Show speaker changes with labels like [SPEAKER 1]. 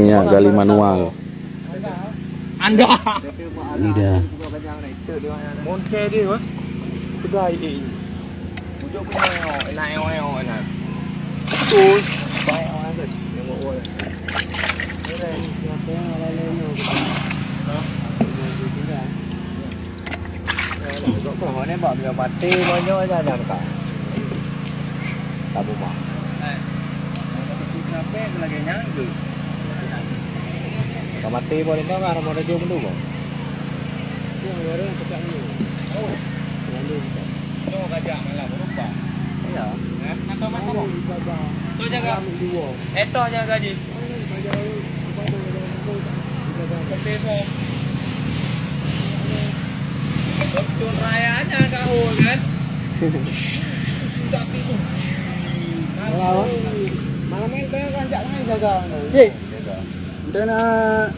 [SPEAKER 1] minyak gali manual.
[SPEAKER 2] Anda.
[SPEAKER 1] Ini dia.
[SPEAKER 2] Monte dia wah. Kedai ini. Pujuk punya enak. Betul. Baik orang tu. Yang bawa. Ini siapa yang lain-lain tu. Kok kau ni bawa dia mati banyak aja kau. Tak buat. Kenapa lagi nyang tu? Kau mati boleh tak kan mau jom dulu kau. Yang orang cakap ni. Oh. Lalu. Tu gajah malam berubah. Ya. Atau macam apa? Tu jaga. Eto jaga gaji. Ketemu. Betul rayanya kau kan? Tak tipu. Malam main kau kan jaga. Cik. Jaga. Udah nak